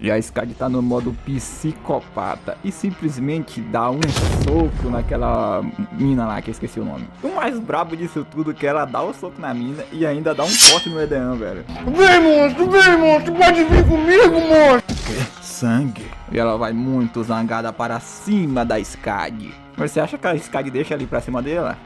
E a Skadi tá no modo psicopata e simplesmente dá um soco naquela mina lá, que eu esqueci o nome. O mais brabo disso tudo é que ela dá o soco na mina e ainda dá um corte no Edean, velho. Vem, monstro, pode vir comigo, monstro! Que? Sangue? E ela vai muito zangada para cima da Skadi. Mas você acha que a Skadi deixa ali pra cima dela?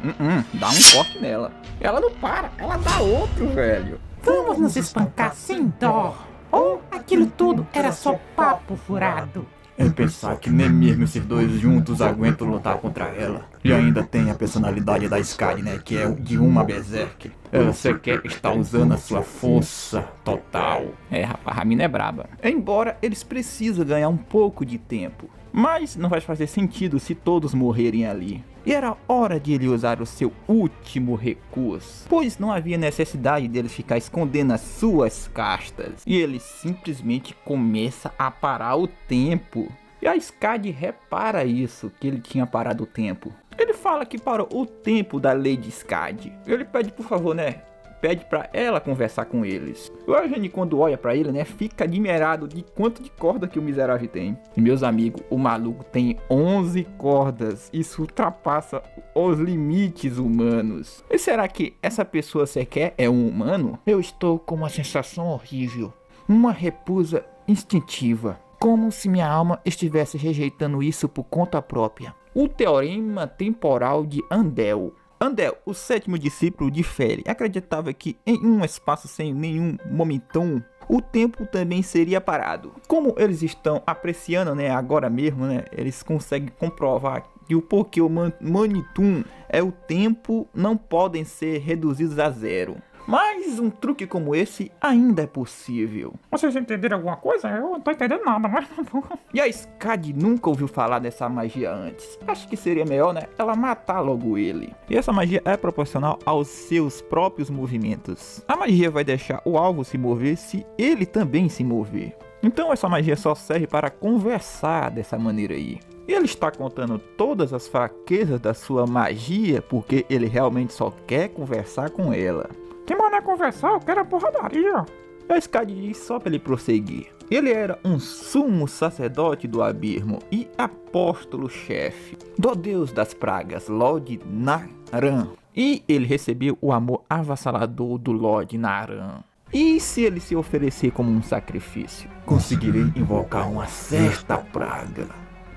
Dá um corte nela. Ela não para, ela dá outro, velho. Vamos nos espancar sem dó. Ou aquilo tudo era só papo furado. É pensar que nem mesmo esses dois juntos aguentam lutar contra ela. E ainda tem a personalidade da Skadi, né? Que é de uma berserk. Ela sequer está usando a sua força total. É, rapaz, a mina é braba. Embora eles precisam ganhar um pouco de tempo. Mas não vai fazer sentido se todos morrerem ali. E era hora de ele usar o seu último recurso, pois não havia necessidade dele ficar escondendo as suas castas. E ele simplesmente começa a parar o tempo. E a Skadi repara isso, que ele tinha parado o tempo. Ele fala que parou o tempo da Lady Skadi. Ele pede por favor, né? Pede pra ela conversar com eles. O Eugênio, quando olha pra ele, né, fica admirado de quanto de corda que o miserável tem. E meus amigos, o maluco tem 11 cordas. Isso ultrapassa os limites humanos. E será que essa pessoa sequer é um humano? Eu estou com uma sensação horrível. Uma repulsa instintiva. Como se minha alma estivesse rejeitando isso por conta própria. O teorema temporal de Andel. Andel, o sétimo discípulo de Fere, acreditava que em um espaço sem nenhum momentum, o tempo também seria parado. Como eles estão apreciando, né, agora mesmo, né, eles conseguem comprovar que o porquê o Manitum é o tempo não podem ser reduzidos a zero. Mas um truque como esse ainda é possível. Vocês entenderam alguma coisa? Eu não tô entendendo nada, mas... E a Skadi nunca ouviu falar dessa magia antes. Acho que seria melhor, né, ela matar logo ele. E essa magia é proporcional aos seus próprios movimentos. A magia vai deixar o alvo se mover se ele também se mover. Então essa magia só serve para conversar dessa maneira aí. E ele está contando todas as fraquezas da sua magia porque ele realmente só quer conversar com ela. Que mané conversar? Eu quero a porradaria. A Skadi diz só para ele prosseguir. Ele era um sumo sacerdote do Abismo e apóstolo-chefe do deus das pragas, Lord Naran. E ele recebeu o amor avassalador do Lord Naran. E se ele se oferecer como um sacrifício? Conseguirei invocar uma certa praga,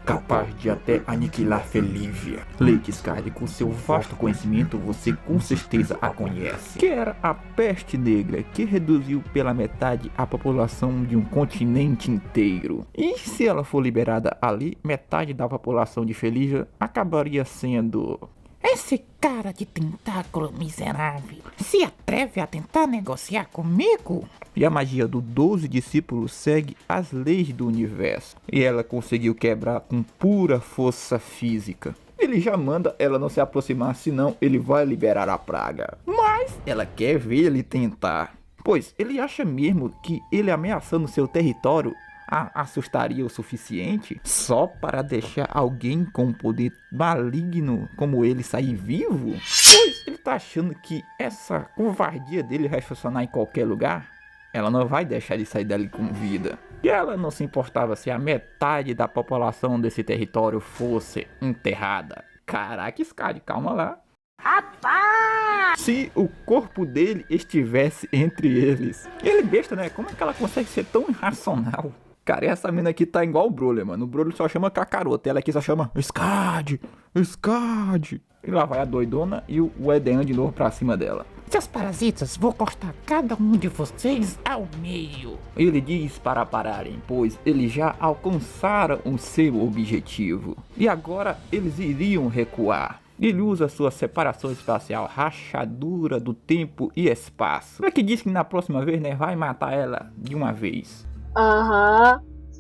capaz de até aniquilar Felívia. Lady Skadi, com seu vasto conhecimento, você com certeza a conhece. Que era a peste negra, que reduziu pela metade a população de um continente inteiro. E se ela for liberada ali, metade da população de Felívia acabaria sendo... Esse cara de tentáculo miserável se atreve a tentar negociar comigo? E a magia do 12 discípulos segue as leis do universo. E ela conseguiu quebrar com pura força física. Ele já manda ela não se aproximar, senão ele vai liberar a praga. Mas ela quer ver ele tentar. Pois ele acha mesmo que ele ameaçando seu território assustaria o suficiente só para deixar alguém com poder maligno como ele sair vivo? Pois ele tá achando que essa covardia dele vai funcionar em qualquer lugar? Ela não vai deixar ele sair dali com vida. E ela não se importava se a metade da população desse território fosse enterrada. Caraca, Skadi, calma lá. Rapaz! Se o corpo dele estivesse entre eles. Ele besta, né? Como é que ela consegue ser tão irracional? Cara, essa mina aqui tá igual o Brawler, mano. O Brawler só chama Kakaroto. Ela aqui só chama Skadi, Skadi. E lá vai a doidona e o Edean de novo pra cima dela. Seus parasitas, vou cortar cada um de vocês ao meio. Ele diz para pararem, pois eles já alcançaram o seu objetivo. E agora eles iriam recuar. Ele usa sua separação espacial, rachadura do tempo e espaço. É que diz que na próxima vez, né, vai matar ela de uma vez.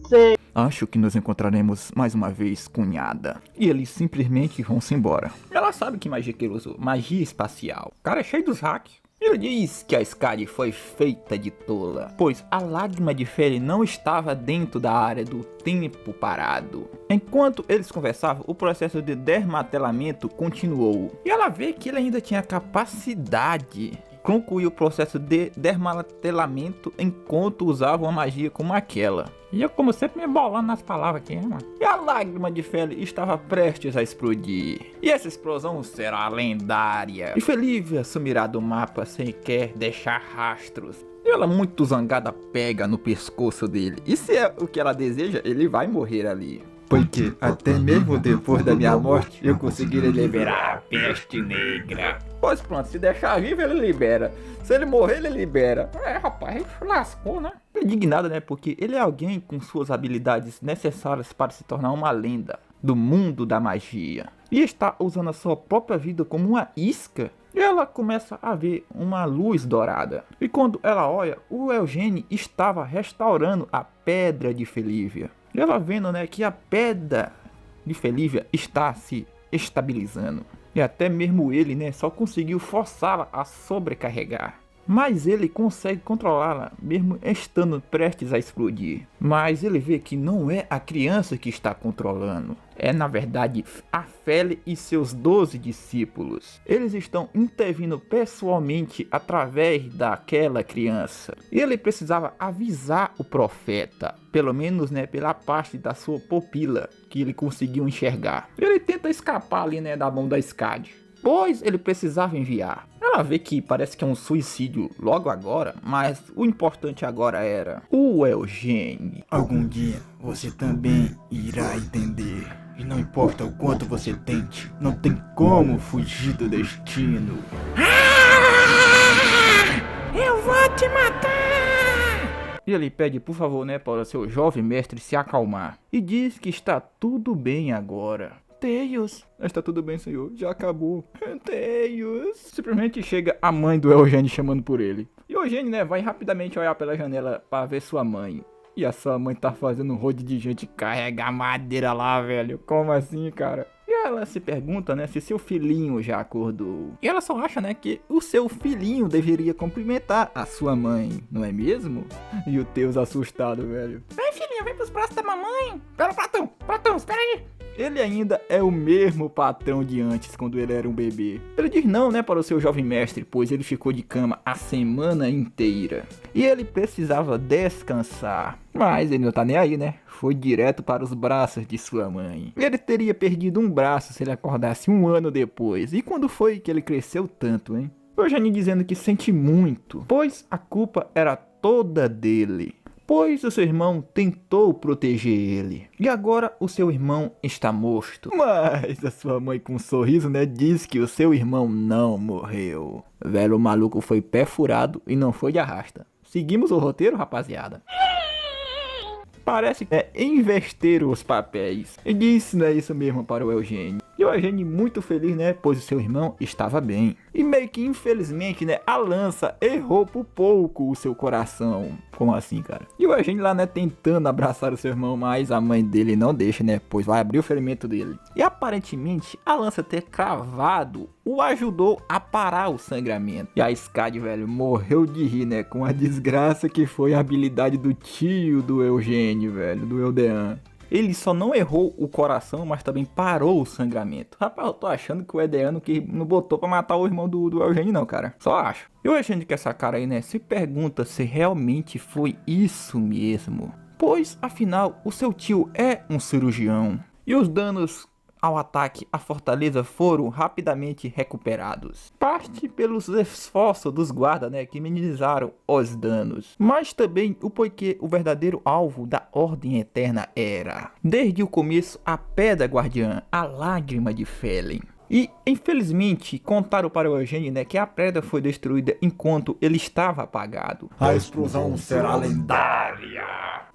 Sei. Acho que nos encontraremos mais uma vez, cunhada. E eles simplesmente vão-se embora. Ela sabe que magia que ele usou, magia espacial. O cara é cheio dos hacks. Ele diz que a Skadi foi feita de tola, pois a lágrima de Fere não estava dentro da área do tempo parado. Enquanto eles conversavam, o processo de desmantelamento continuou. E ela vê que ele ainda tinha capacidade concluir o processo de desmantelamento enquanto usava uma magia como aquela. E eu, como sempre, me bolando nas palavras aqui, hein, mano? E a lágrima de Feli estava prestes a explodir. E essa explosão será lendária. E Felívia sumirá do mapa sem quer deixar rastros. E ela, muito zangada, pega no pescoço dele. E se é o que ela deseja, ele vai morrer ali. Porque até mesmo depois da minha morte, eu conseguirei liberar a peste negra. Pois pronto, se deixar vivo, ele libera. Se ele morrer, ele libera. É, rapaz, lascou, né? Indignado, né? Porque ele é alguém com suas habilidades necessárias para se tornar uma lenda do mundo da magia. E está usando a sua própria vida como uma isca. E ela começa a ver uma luz dourada. E quando ela olha, o Eugênio estava restaurando a pedra de Felívia. E ela vendo, né, que a pedra de Felívia está se estabilizando. E até mesmo ele, né, só conseguiu forçá-la a sobrecarregar. Mas ele consegue controlá-la, mesmo estando prestes a explodir. Mas ele vê que não é a criança que está controlando. É, na verdade, a Feli e seus 12 discípulos. Eles estão intervindo pessoalmente através daquela criança. E ele precisava avisar o profeta, pelo menos, né, pela parte da sua pupila, que ele conseguiu enxergar. Ele tenta escapar ali, né, da mão da Skadi, pois ele precisava enviar. Ela vê que parece que é um suicídio logo agora, mas o importante agora era o Eugênio. Algum dia você também irá entender. E não importa o quanto você tente, não tem como fugir do destino. Eu vou te matar! E ele pede, por favor, né, para o seu jovem mestre se acalmar. E diz que está tudo bem agora. Tails. Está tudo bem, senhor. Já acabou. Tails. Simplesmente chega a mãe do Eugênio chamando por ele. E o Eugênio, né, vai rapidamente olhar pela janela para ver sua mãe. E a sua mãe tá fazendo um rodo de gente carregar madeira lá, velho. Como assim, cara? E ela se pergunta, né, se seu filhinho já acordou. E ela só acha, né, que o seu filhinho deveria cumprimentar a sua mãe, não é mesmo? E o Tails assustado, velho. Vem, filhinha, vem pros braços da mamãe. Pera, Platão, Platão, espera aí. Ele ainda é o mesmo patrão de antes, quando ele era um bebê. Ele diz não, né, para o seu jovem mestre, pois ele ficou de cama a semana inteira. E ele precisava descansar. Mas ele não tá nem aí, né? Foi direto para os braços de sua mãe. Ele teria perdido um braço se ele acordasse um ano depois. E quando foi que ele cresceu tanto, hein? O Eugênio dizendo que sente muito, pois a culpa era toda dele. Pois o seu irmão tentou proteger ele. E agora o seu irmão está morto. Mas a sua mãe, com um sorriso, né, diz que o seu irmão não morreu. Velho, o maluco foi pé furado e não foi de arrasta. Seguimos o roteiro, rapaziada. Parece que é inverter os papéis. E disse, né, isso mesmo para o Eugênio. E o Eugênio muito feliz, né, pois o seu irmão estava bem. E meio que infelizmente, né, a lança errou por pouco o seu coração. Como assim, cara? E o Eugênio lá, né, tentando abraçar o seu irmão, mas a mãe dele não deixa, né, pois vai abrir o ferimento dele. E aparentemente, a lança ter cravado o ajudou a parar o sangramento. E a Skadi, velho, morreu de rir, né, com a desgraça que foi a habilidade do tio do Eugênio, velho, do Eldean. Ele só não errou o coração, mas também parou o sangramento. Rapaz, eu tô achando que o Edeano que não botou pra matar o irmão do Eugênio não, cara. Só acho. E o Eugênio, que essa cara aí, né, se pergunta se realmente foi isso mesmo. Pois, afinal, o seu tio é um cirurgião. E os danos ao ataque à fortaleza foram rapidamente recuperados. Parte pelos esforços dos guardas, né, que minimizaram os danos, mas também o porquê o verdadeiro alvo da Ordem Eterna era, desde o começo, a Pedra Guardiã, a Lágrima de Felin. E, infelizmente, contaram para o Eugênio, né, que a pedra foi destruída enquanto ele estava apagado. A explosão será lendária.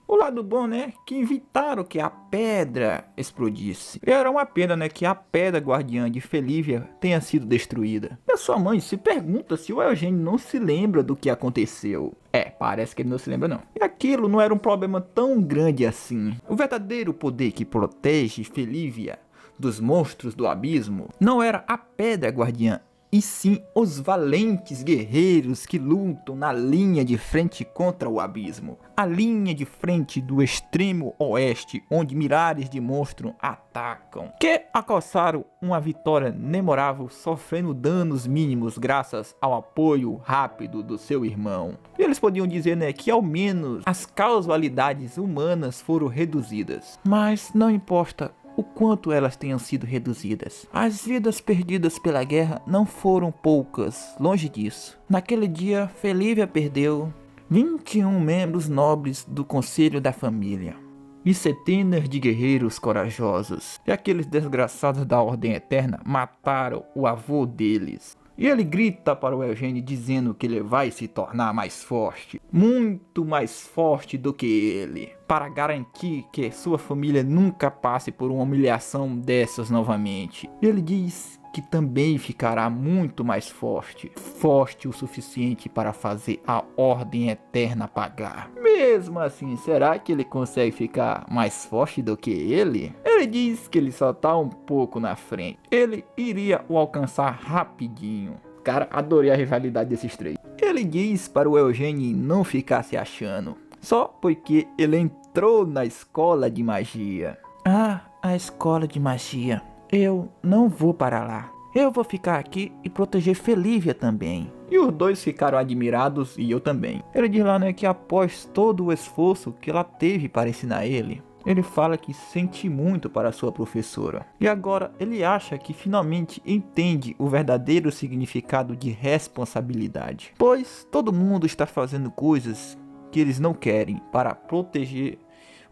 O lado bom, né, que evitaram que a pedra explodisse. E era uma pena, né, que a pedra guardiã de Felívia tenha sido destruída. E a sua mãe se pergunta se o Eugênio não se lembra do que aconteceu. Parece que ele não se lembra não. E aquilo não era um problema tão grande assim. O verdadeiro poder que protege Felívia dos monstros do abismo não era a pedra guardiã e sim os valentes guerreiros que lutam na linha de frente contra o abismo. A linha de frente do extremo oeste, onde milhares de monstros atacam, que alcançaram uma vitória memorável, sofrendo danos mínimos graças ao apoio rápido do seu irmão. E eles podiam dizer, né, que ao menos as causalidades humanas foram reduzidas. Mas não importa o quanto elas tenham sido reduzidas. As vidas perdidas pela guerra não foram poucas, longe disso. Naquele dia, Felívia perdeu 21 membros nobres do Conselho da Família e centenas de guerreiros corajosos. E aqueles desgraçados da Ordem Eterna mataram o avô deles. E ele grita para o Eugênio dizendo que ele vai se tornar mais forte, muito mais forte do que ele, para garantir que sua família nunca passe por uma humilhação dessas novamente. Ele diz que também ficará muito mais forte, forte o suficiente para fazer a Ordem Eterna pagar. Mesmo assim, será que ele consegue ficar mais forte do que ele? Ele diz que ele só tá um pouco na frente. Ele iria o alcançar rapidinho. Cara, adorei a rivalidade desses três. Ele diz para o Eugênio não ficar se achando, só porque ele entrou na escola de magia. Ah, a escola de magia. Eu não vou para lá. Eu vou ficar aqui e proteger Felívia também. E os dois ficaram admirados e eu também. Ele diz lá, né, que após todo o esforço que ela teve para ensinar ele fala que sente muito para sua professora. E agora ele acha que finalmente entende o verdadeiro significado de responsabilidade. Pois todo mundo está fazendo coisas que eles não querem para proteger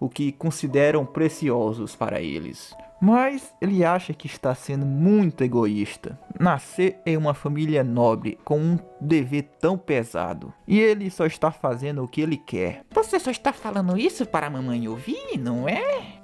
o que consideram preciosos para eles. Mas ele acha que está sendo muito egoísta. Nascer em uma família nobre com um dever tão pesado. E ele só está fazendo o que ele quer. Você só está falando isso para a mamãe ouvir, não é?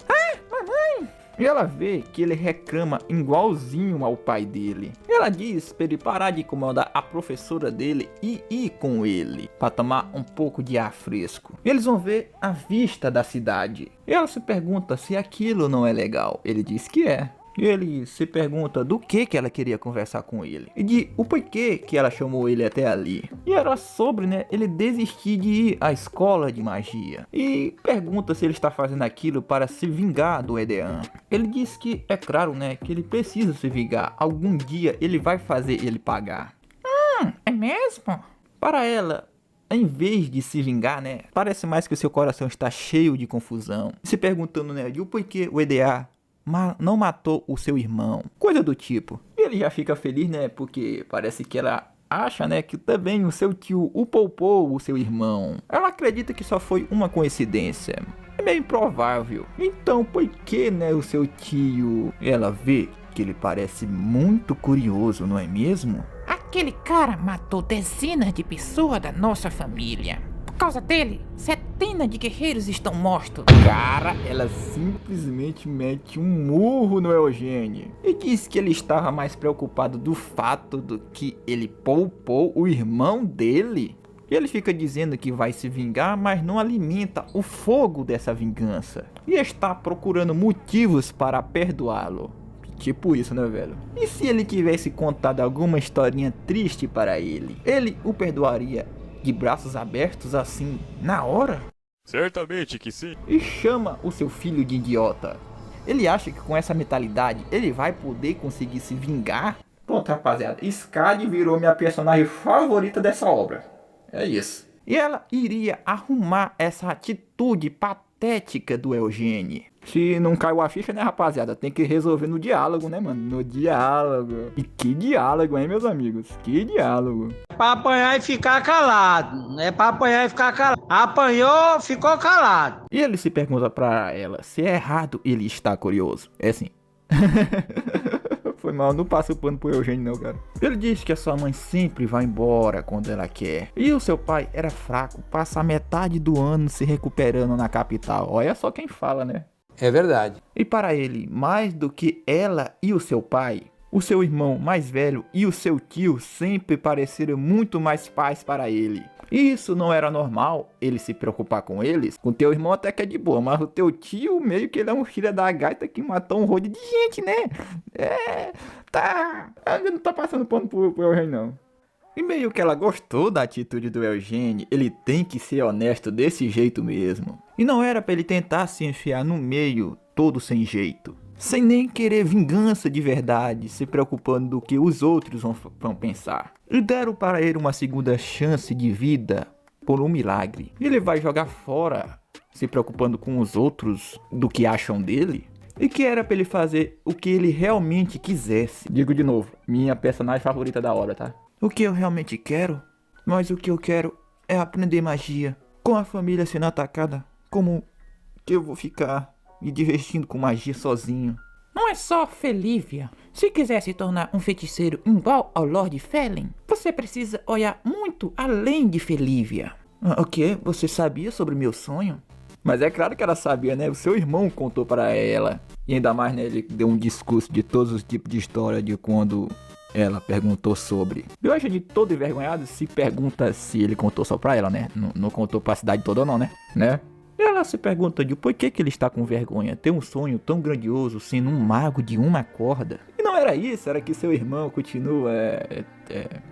E ela vê que ele reclama igualzinho ao pai dele. Ela diz para ele parar de incomodar a professora dele e ir com ele para tomar um pouco de ar fresco. E eles vão ver a vista da cidade. E ela se pergunta se aquilo não é legal. Ele diz que é. E ele se pergunta do que ela queria conversar com ele. E de o porquê que ela chamou ele até ali. E era sobre, né, ele desistir de ir à escola de magia. E pergunta se ele está fazendo aquilo para se vingar do Edean. Ele diz que, é claro, né, que ele precisa se vingar. Algum dia ele vai fazer ele pagar. É mesmo? Para ela, em vez de se vingar, né, parece mais que o seu coração está cheio de confusão. Se perguntando, né, de o porquê o Edean não matou o seu irmão, coisa do tipo. E ele já fica feliz, né, porque parece que ela acha, né, que também o seu tio o poupou o seu irmão. Ela acredita que só foi uma coincidência. É meio improvável. Então, por que, né, o seu tio... Ela vê que ele parece muito curioso, não é mesmo? Aquele cara matou dezenas de pessoas da nossa família. Por causa dele, centenas de guerreiros estão mortos. Cara, ela simplesmente mete um murro no Eugênio e diz que ele estava mais preocupado do fato do que ele poupou o irmão dele. E ele fica dizendo que vai se vingar, mas não alimenta o fogo dessa vingança. E está procurando motivos para perdoá-lo. Tipo isso, né, velho? E se ele tivesse contado alguma historinha triste para ele, ele o perdoaria de braços abertos assim, na hora? Certamente que sim. E chama o seu filho de idiota. Ele acha que com essa mentalidade ele vai poder conseguir se vingar? Pronto, rapaziada, Skadi virou minha personagem favorita dessa obra. É isso. E ela iria arrumar essa atitude patética do Eugênio. Se não caiu a ficha, né, rapaziada? Tem que resolver no diálogo, né, mano? No diálogo. E que diálogo, hein, meus amigos? Que diálogo. É pra apanhar e ficar calado. É pra apanhar e ficar calado. Apanhou, ficou calado. E ele se pergunta pra ela se é errado ele estar curioso. É assim. Foi mal, não passa o pano pro Eugênio não, cara. Ele diz que a sua mãe sempre vai embora quando ela quer. E o seu pai era fraco, passa a metade do ano se recuperando na capital. Olha só quem fala, né? É verdade. E para ele, mais do que ela e o seu pai, o seu irmão mais velho e o seu tio sempre pareceram muito mais pais para ele. Isso não era normal, ele se preocupar com eles. Com teu irmão até que é de boa, mas o teu tio meio que ele é um filho da gaita que matou um rodo de gente, né? Eu não tô passando pano pro Eugênio, não. E meio que ela gostou da atitude do Eugênio, ele tem que ser honesto desse jeito mesmo. E não era pra ele tentar se enfiar no meio todo sem jeito. Sem nem querer vingança de verdade, se preocupando do que os outros vão pensar. E deram para ele uma segunda chance de vida por um milagre. E ele vai jogar fora, se preocupando com os outros do que acham dele? E que era pra ele fazer o que ele realmente quisesse. Digo de novo, minha personagem favorita da obra, tá? O que eu realmente quero? Mas o que eu quero é aprender magia. Com a família sendo atacada, como que eu vou ficar me divertindo com magia sozinho? Não é só Felívia. Se quiser se tornar um feiticeiro igual ao Lord Felin, você precisa olhar muito além de Felívia. O quê? Você sabia sobre meu sonho? Mas é claro que ela sabia, né? O seu irmão contou para ela. E ainda mais, né? Ele deu um discurso de todos os tipos de história de quando ela perguntou sobre. Eu acho de todo envergonhado se pergunta se ele contou só pra ela, né? Não contou pra cidade toda ou não, né? E ela se pergunta de por que ele está com vergonha. Ter um sonho tão grandioso sendo um mago de uma corda. E não era isso, era que seu irmão continua...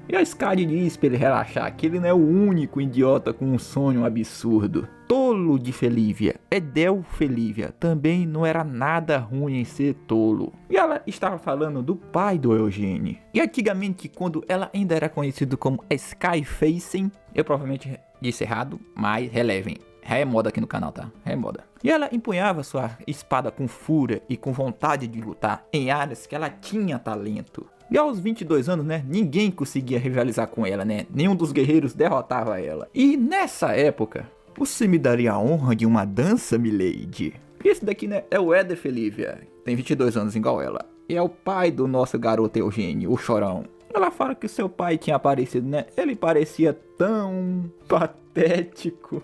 E a Skadi diz pra ele relaxar que ele não é o único idiota com um sonho absurdo. Tolo de Felívia, Edel Felívia, também não era nada ruim em ser tolo. E ela estava falando do pai do Eugênio. E antigamente, quando ela ainda era conhecida como Skyfacing, eu provavelmente disse errado, mas relevem. É moda aqui no canal, tá? É moda. E ela empunhava sua espada com fúria e com vontade de lutar em áreas que ela tinha talento. E aos 22 anos, né, ninguém conseguia rivalizar com ela, né? Nenhum dos guerreiros derrotava ela. E nessa época, você me daria a honra de uma dança, milady? Esse daqui, né, é o Eder Felívia, tem 22 anos igual ela. E é o pai do nosso garoto Eugênio, o Chorão. Ela fala que seu pai tinha aparecido, né? Ele parecia tão patético.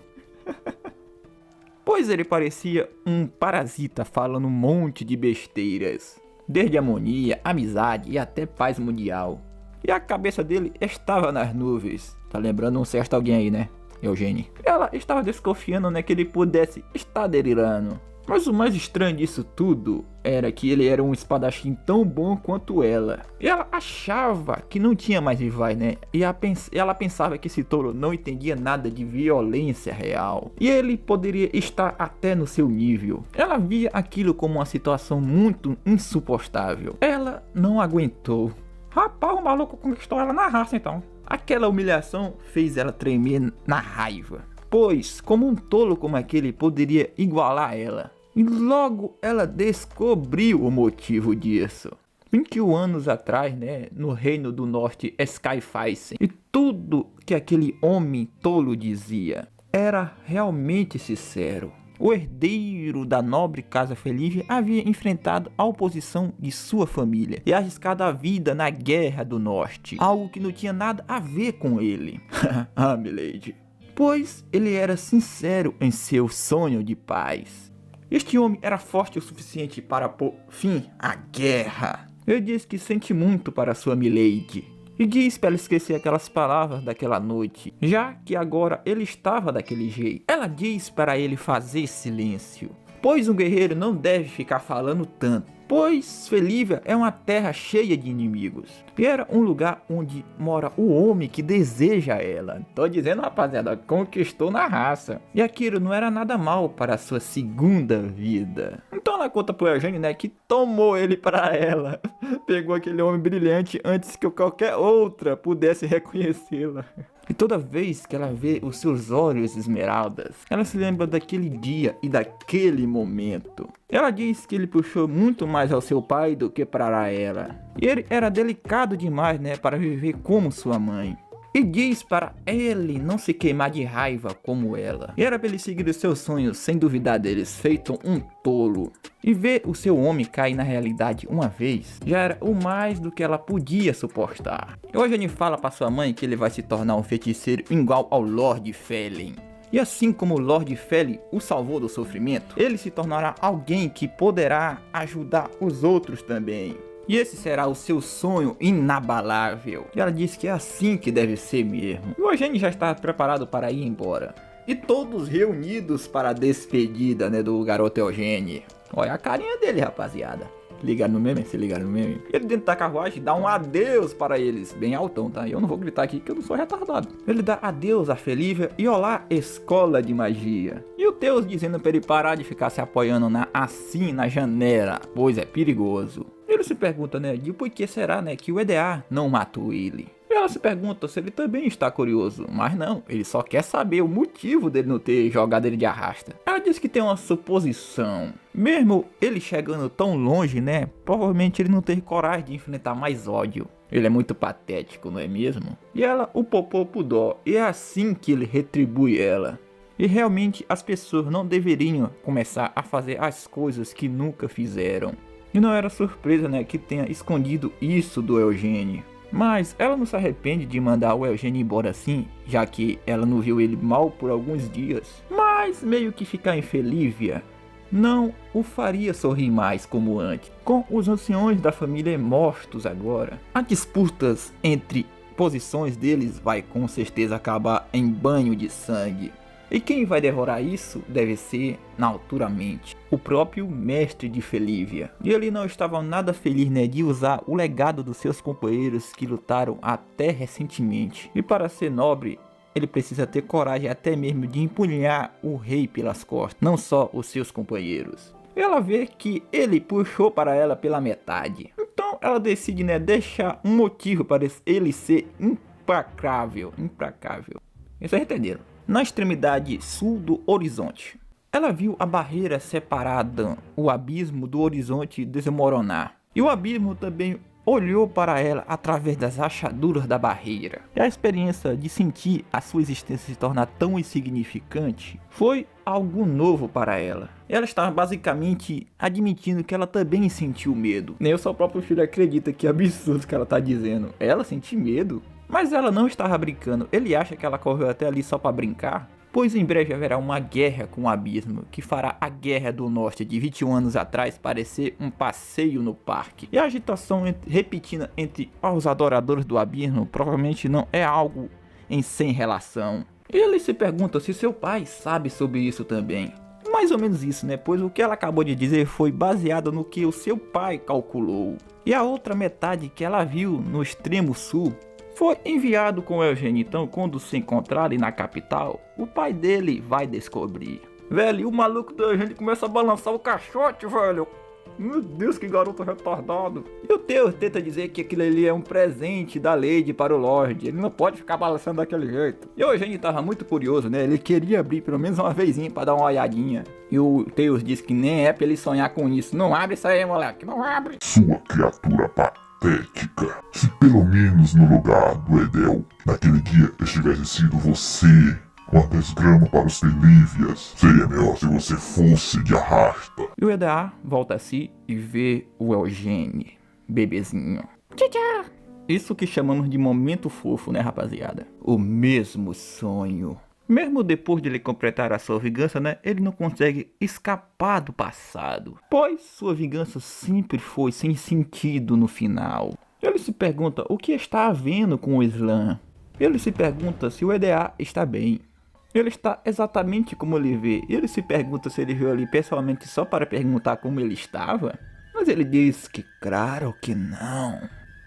Pois ele parecia um parasita falando um monte de besteiras. Desde harmonia, amizade e até paz mundial. E a cabeça dele estava nas nuvens. Tá lembrando um certo alguém aí, né? Eugênio. Ela estava desconfiando, né, que ele pudesse estar delirando. Mas o mais estranho disso tudo era que ele era um espadachim tão bom quanto ela. E ela achava que não tinha mais rivais, né? E ela pensava que esse touro não entendia nada de violência real. E ele poderia estar até no seu nível. Ela via aquilo como uma situação muito insuportável. Ela não aguentou. Rapaz, o maluco conquistou ela na raça então. Aquela humilhação fez ela tremer na raiva. Pois, como um tolo como aquele poderia igualar ela? E logo ela descobriu o motivo disso. 21 anos atrás, né, no Reino do Norte Skyfacing, e tudo que aquele homem tolo dizia era realmente sincero. O herdeiro da nobre casa Felívia havia enfrentado a oposição de sua família e arriscado a vida na Guerra do Norte, algo que não tinha nada a ver com ele. Ah, milady. Pois ele era sincero em seu sonho de paz. Este homem era forte o suficiente para pôr fim à guerra. Ele diz que sente muito para sua milady. E diz para ela esquecer aquelas palavras daquela noite, já que agora ele estava daquele jeito. Ela diz para ele fazer silêncio, pois um guerreiro não deve ficar falando tanto. Pois Felívia é uma terra cheia de inimigos. E era um lugar onde mora o homem que deseja ela. Tô dizendo, rapaziada, conquistou na raça. E aquilo não era nada mal para a sua segunda vida. Então ela conta pro Eugênio, né, que tomou ele para ela. Pegou aquele homem brilhante antes que qualquer outra pudesse reconhecê-la. E toda vez que ela vê os seus olhos esmeraldas, ela se lembra daquele dia e daquele momento. Ela diz que ele puxou muito mais ao seu pai do que para ela. E ele era delicado demais, né, para viver como sua mãe. E diz para ele não se queimar de raiva como ela. E era para ele seguir os seus sonhos sem duvidar deles, feito um tolo. E ver o seu homem cair na realidade uma vez, já era o mais do que ela podia suportar. E hoje ele fala para sua mãe que ele vai se tornar um feiticeiro igual ao Lord Felin. E assim como o Lord Felin o salvou do sofrimento, ele se tornará alguém que poderá ajudar os outros também. E esse será o seu sonho inabalável. E ela disse que é assim que deve ser mesmo. E o Eugênio já está preparado para ir embora. E todos reunidos para a despedida, né, do garoto Eugênio. Olha a carinha dele, rapaziada. Ligaram no meme? Se ligaram no meme? Ele dentro da carruagem dá um adeus para eles. Bem altão, tá? Eu não vou gritar aqui que eu não sou retardado. Ele dá adeus a Felívia e olá, escola de magia. E o Teus dizendo para ele parar de ficar se apoiando assim na janela, pois é perigoso. Ele se pergunta, né, de por que será, né, que o EDA não matou ele. E ela se pergunta se ele também está curioso, mas não, ele só quer saber o motivo dele não ter jogado ele de arrasta. Ela diz que tem uma suposição. Mesmo ele chegando tão longe, né, provavelmente ele não teve coragem de enfrentar mais ódio. Ele é muito patético, não é mesmo? E ela o popou pro dó, e é assim que ele retribui ela. E realmente as pessoas não deveriam começar a fazer as coisas que nunca fizeram. E não era surpresa, né, que tenha escondido isso do Eugênio. Mas ela não se arrepende de mandar o Eugênio embora assim, já que ela não viu ele mal por alguns dias. Mas meio que ficar em Felívia não o faria sorrir mais como antes. Com os anciões da família mortos agora, as disputas entre posições deles vai com certeza acabar em banho de sangue. E quem vai devorar isso deve ser, naturalmente, o próprio mestre de Felívia. E ele não estava nada feliz, né, de usar o legado dos seus companheiros que lutaram até recentemente. E para ser nobre, ele precisa ter coragem até mesmo de empunhar o rei pelas costas, não só os seus companheiros. Ela vê que ele puxou para ela pela metade. Então ela decide, né, deixar um motivo para ele ser implacável. Vocês entenderam? Na extremidade sul do horizonte, ela viu a barreira separada, o abismo do horizonte desmoronar. E o abismo também olhou para ela através das rachaduras da barreira. E a experiência de sentir a sua existência se tornar tão insignificante foi algo novo para ela. Ela estava basicamente admitindo que ela também sentiu medo. Nem o seu próprio filho acredita que absurdo que ela está dizendo. Ela sente medo? Mas ela não estava brincando, ele acha que ela correu até ali só para brincar? Pois em breve haverá uma guerra com o abismo, que fará a Guerra do Norte de 21 anos atrás parecer um passeio no parque. E a agitação repetida entre os adoradores do abismo provavelmente não é algo em sem relação. E ele se pergunta se seu pai sabe sobre isso também. Mais ou menos isso, né? Pois o que ela acabou de dizer foi baseado no que o seu pai calculou. E a outra metade que ela viu no extremo sul foi enviado com o Eugênio. Então, quando se encontrarem na capital, o pai dele vai descobrir. Velho, e o maluco do Eugênio começa a balançar o caixote, velho. Meu Deus, que garoto retardado. E o Teus tenta dizer que aquilo ali é um presente da Lady para o Lorde. Ele não pode ficar balançando daquele jeito. E o Eugênio tava muito curioso, né? Ele queria abrir pelo menos uma vezinha para dar uma olhadinha. E o Teus disse que nem é pra ele sonhar com isso. Não abre isso aí, moleque. Não abre. Sua criatura patética. Se pelo menos no lugar do Edel, naquele dia, estivesse sido você, uma desgrama para os Felívias, seria melhor se você fosse de arrasta. E o EDA volta a si e vê o Eugênio, bebezinho. Tchau. Isso que chamamos de momento fofo, né, rapaziada? O mesmo sonho. Mesmo depois de ele completar a sua vingança, né, ele não consegue escapar do passado, pois sua vingança sempre foi sem sentido no final. Ele se pergunta o que está havendo com o Slan. Ele se pergunta se o EDA está bem. Ele está exatamente como ele vê. Ele se pergunta se ele veio ali pessoalmente só para perguntar como ele estava. Mas ele diz que claro que não.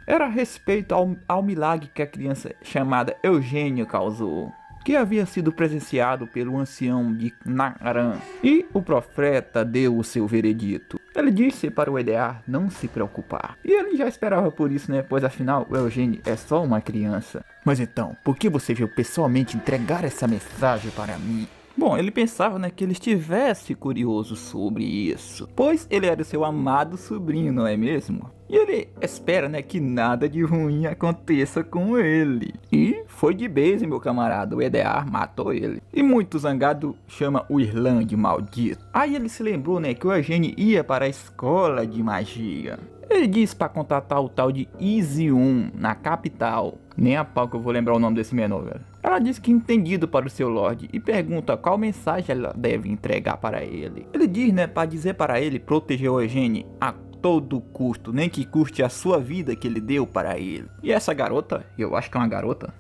Era a respeito ao milagre que a criança chamada Eugênio causou, que havia sido presenciado pelo ancião de Naran. E o profeta deu o seu veredito. Ele disse para o EDA não se preocupar. E ele já esperava por isso, né? Pois afinal o Eugênio é só uma criança. Mas então, por que você veio pessoalmente entregar essa mensagem para mim? Bom, ele pensava, né, que ele estivesse curioso sobre isso, pois ele era o seu amado sobrinho, não é mesmo? E ele espera, né, que nada de ruim aconteça com ele. E foi de base, meu camarada, o EDA matou ele. E muito zangado chama o Slan de maldito. Aí ele se lembrou, né, que o Eugênio ia para a escola de magia. Ele disse para contatar o tal de Easy-1 na capital. Nem a pau que eu vou lembrar o nome desse menor, velho. Ela disse que entendido para o seu Lorde e pergunta qual mensagem ela deve entregar para ele. Ele diz, né, para dizer para ele proteger o Eugênio a todo custo, nem que custe a sua vida que ele deu para ele. E essa garota, eu acho que é uma garota,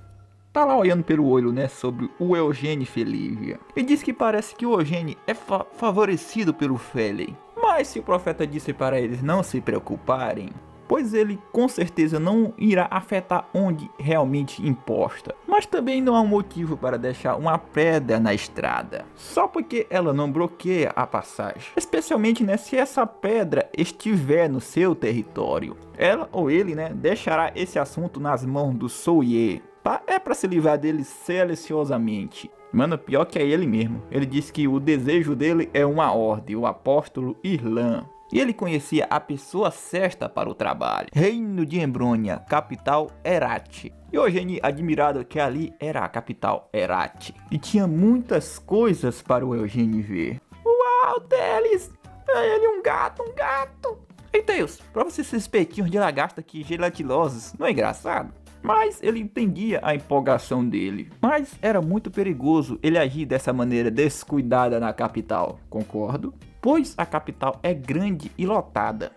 tá lá olhando pelo olho, né, sobre o Eugênio Felívia. E diz que parece que o Eugênio é favorecido pelo Felin. Mas se o profeta disse para eles não se preocuparem, pois ele com certeza não irá afetar onde realmente importa. Mas também não há um motivo para deixar uma pedra na estrada, só porque ela não bloqueia a passagem. Especialmente, né, se essa pedra estiver no seu território. Ela ou ele, né, deixará esse assunto nas mãos do Souye. É pra se livrar dele silenciosamente. Mano, pior que é ele mesmo. Ele disse que o desejo dele é uma ordem, o apóstolo Irlan. E ele conhecia a pessoa certa para o trabalho. Reino de Embrônia, capital Herat. E Eugênio, admirado que ali era a capital Herat. E tinha muitas coisas para o Eugênio ver. Uau, Teles! É ele um gato, um gato! Ei, Deus, prova esses peitinhos de lagarto aqui gelatilosos. Não é engraçado? Mas ele entendia a empolgação dele. Mas era muito perigoso ele agir dessa maneira descuidada na capital. Concordo? Pois a capital é grande e lotada.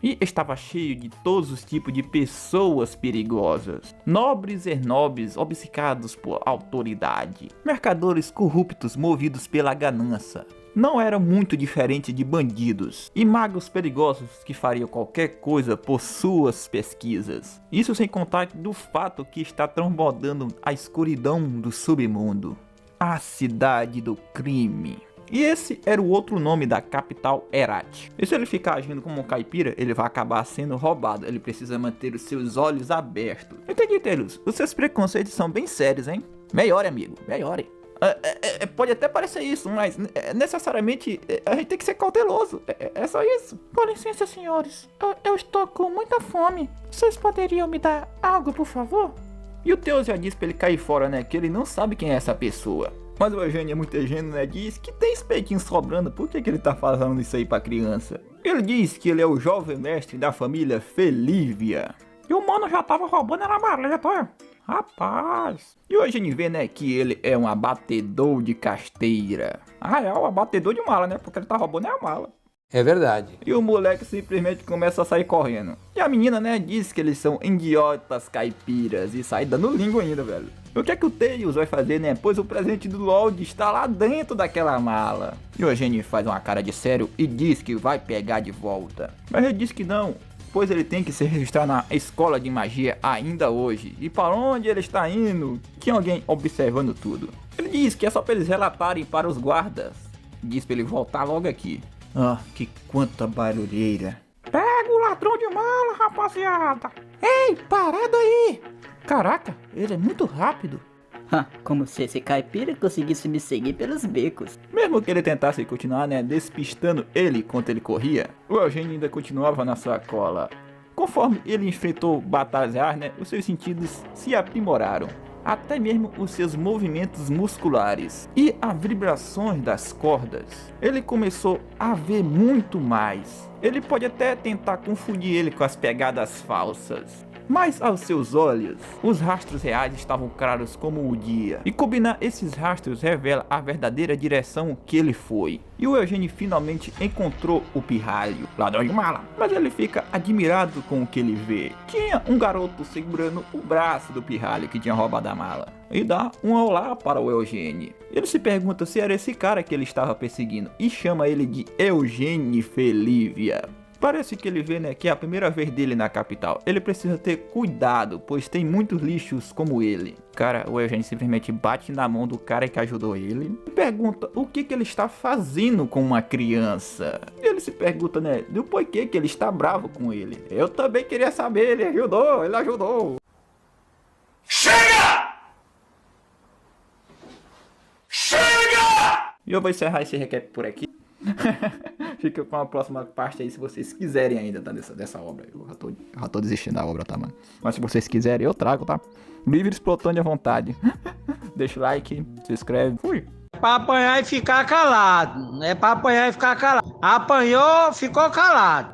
E estava cheio de todos os tipos de pessoas perigosas. Nobres e nobres obcecados por autoridade. Mercadores corruptos movidos pela ganância. Não era muito diferente de bandidos e magos perigosos que fariam qualquer coisa por suas pesquisas. Isso sem contar do fato que está transbordando a escuridão do submundo. A cidade do crime. E esse era o outro nome da capital Herat. E se ele ficar agindo como um caipira, ele vai acabar sendo roubado. Ele precisa manter os seus olhos abertos. Entendi, Telus. Os seus preconceitos são bem sérios, hein? Melhore, amigo. Melhore. Pode até parecer isso, mas necessariamente a gente tem que ser cauteloso. É só isso. Com licença, senhores. Eu estou com muita fome. Vocês poderiam me dar algo, por favor? E o Teus já disse pra ele cair fora, né? Que ele não sabe quem é essa pessoa. Mas o Eugênio é muito ingênuo, né? Diz que tem espetinho sobrando. Por que ele tá falando isso aí pra criança? Ele diz que ele é o jovem mestre da família Felívia. E o mano já tava roubando a maleta. Rapaz. E hoje a gente vê, né, que ele é um abatedor de casteira. Ah, é o abatedor de mala, né? Porque ele tá roubando a mala. É verdade. E o moleque simplesmente começa a sair correndo. E a menina, né, diz que eles são idiotas caipiras e sai dando língua ainda, velho. O que é que o Tails vai fazer, né? Pois o presente do Lord está lá dentro daquela mala. E o Eugênio faz uma cara de sério e diz que vai pegar de volta. Mas ele diz que não, pois ele tem que se registrar na escola de magia ainda hoje. E para onde ele está indo? Tinha alguém observando tudo. Ele diz que é só para eles relatarem para os guardas. Diz para ele voltar logo aqui. Ah, que quanta barulheira. Pega o ladrão de mala, rapaziada. Ei, parado aí. Caraca, ele é muito rápido. Como se esse caipira conseguisse me seguir pelos becos. Mesmo que ele tentasse continuar, né, despistando ele enquanto ele corria, o Eugênio ainda continuava na sua cola. Conforme ele enfrentou batalhas, né, os seus sentidos se aprimoraram. Até mesmo os seus movimentos musculares e as vibrações das cordas. Ele começou a ver muito mais. Ele pode até tentar confundir ele com as pegadas falsas. Mas aos seus olhos, os rastros reais estavam claros como o dia. E combinar esses rastros revela a verdadeira direção que ele foi. E o Eugênio finalmente encontrou o pirralho, ladrão de mala. Mas ele fica admirado com o que ele vê. Tinha um garoto segurando o braço do pirralho que tinha roubado a mala. E dá um olá para o Eugênio. Ele se pergunta se era esse cara que ele estava perseguindo. E chama ele de Eugênio Felívia. Parece que ele vê, né, que é a primeira vez dele na capital. Ele precisa ter cuidado, pois tem muitos lixos como ele. Cara, o Eugênio simplesmente bate na mão do cara que ajudou ele e pergunta o que ele está fazendo com uma criança. E ele se pergunta, né, do porquê que ele está bravo com ele. Eu também queria saber, ele ajudou. Chega! E eu vou encerrar esse recap por aqui. Fica com a próxima parte aí se vocês quiserem ainda, tá? Dessa obra. Eu já tô desistindo da obra, tá, mano? Mas se vocês quiserem, eu trago, tá? Livre espontânea vontade. Deixa o like, se inscreve. Fui! É pra apanhar e ficar calado. É pra apanhar e ficar calado. Apanhou, ficou calado.